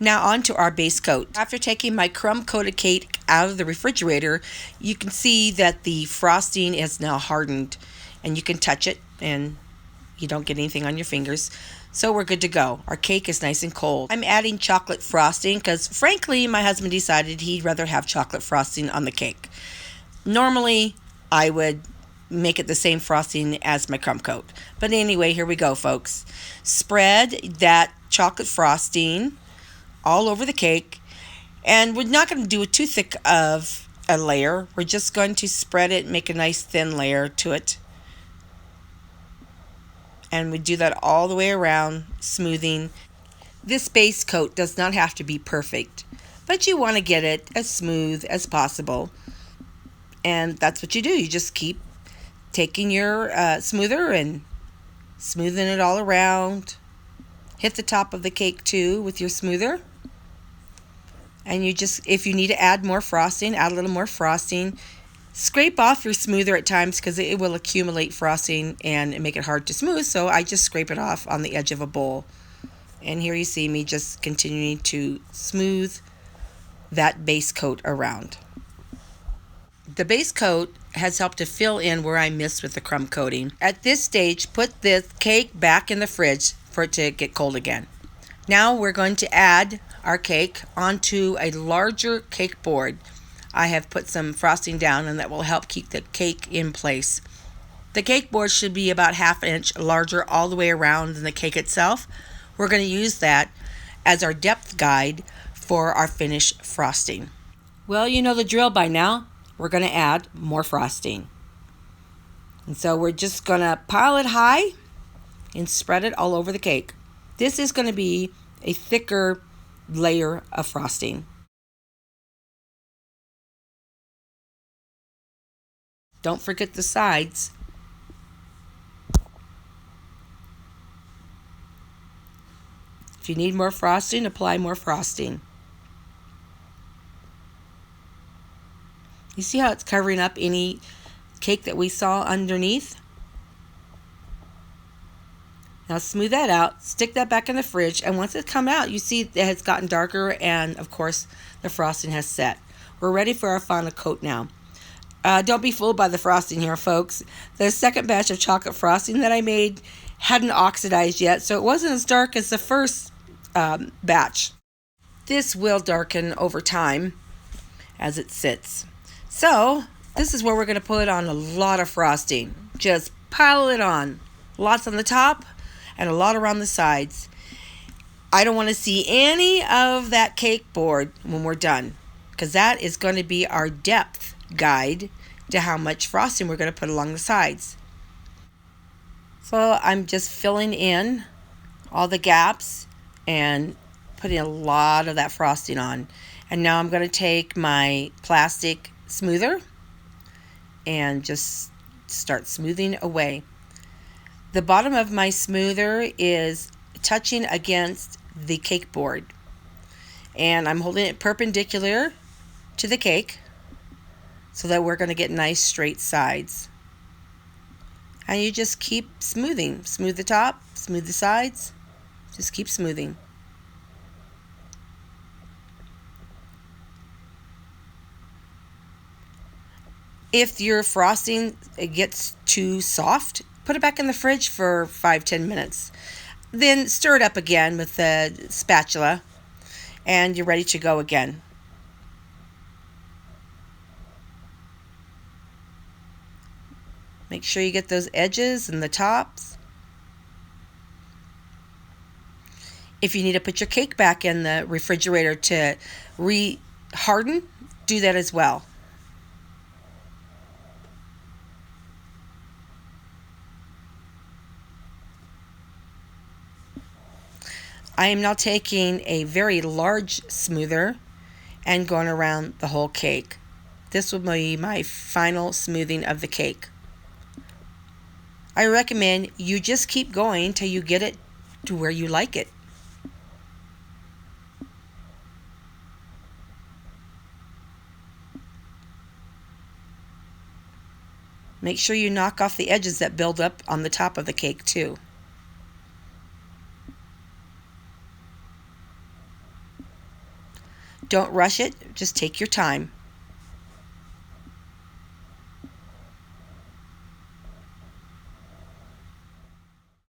Now on to our base coat. After taking my crumb coated cake out of the refrigerator, you can see that the frosting is now hardened, and you can touch it and you don't get anything on your fingers. So we're good to go. Our cake is nice and cold. I'm adding chocolate frosting because frankly my husband decided he'd rather have chocolate frosting on the cake. Normally I would make it the same frosting as my crumb coat. But anyway, here we go, folks. Spread that chocolate frosting all over the cake, and we're not going to do it too thick of a layer. We're just going to spread it, make a nice thin layer to it, and we do that all the way around, smoothing. This base coat does not have to be perfect, but you want to get it as smooth as possible, and that's what you do. You just keep taking your smoother and smoothing it all around. Hit the top of the cake too with your smoother. And you just, if you need to add more frosting, add a little more frosting. Scrape off your smoother at times because it will accumulate frosting and make it hard to smooth. So I just scrape it off on the edge of a bowl. And here you see me just continuing to smooth that base coat around. The base coat has helped to fill in where I missed with the crumb coating. At this stage, put the cake back in the fridge for it to get cold again. Now we're going to add our cake onto a larger cake board. I have put some frosting down, and that will help keep the cake in place. The cake board should be about 1/2 inch larger all the way around than the cake itself. We're going to use that as our depth guide for our finished frosting. Well, you know the drill by now. We're going to add more frosting. And so we're just going to pile it high and spread it all over the cake. This is going to be a thicker layer of frosting. Don't forget the sides. If you need more frosting, apply more frosting. You see how it's covering up any cake that we saw underneath? Now smooth that out, stick that back in the fridge, and once it's come out, you see it has gotten darker, and of course the frosting has set. We're ready for our final coat now. Don't be fooled by the frosting here, folks. The second batch of chocolate frosting that I made hadn't oxidized yet, so it wasn't as dark as the first batch. This will darken over time as it sits. So this is where we're going to put on a lot of frosting. Just pile it on. Lots on the top and a lot around the sides. I don't want to see any of that cake board when we're done, because that is going to be our depth guide to how much frosting we're going to put along the sides. So I'm just filling in all the gaps and putting a lot of that frosting on. And now I'm going to take my plastic smoother and just start smoothing away. The bottom of my smoother is touching against the cake board, and I'm holding it perpendicular to the cake so that we're going to get nice straight sides. And you just keep smoothing. Smooth the top, smooth the sides, just keep smoothing. If your frosting gets too soft, put it back in the fridge for 5-10 minutes. Then stir it up again with the spatula, and you're ready to go again. Make sure you get those edges and the tops. If you need to put your cake back in the refrigerator to re-harden, do that as well. I am now taking a very large smoother and going around the whole cake. This will be my final smoothing of the cake. I recommend you just keep going till you get it to where you like it. Make sure you knock off the edges that build up on the top of the cake too. Don't rush it, just take your time.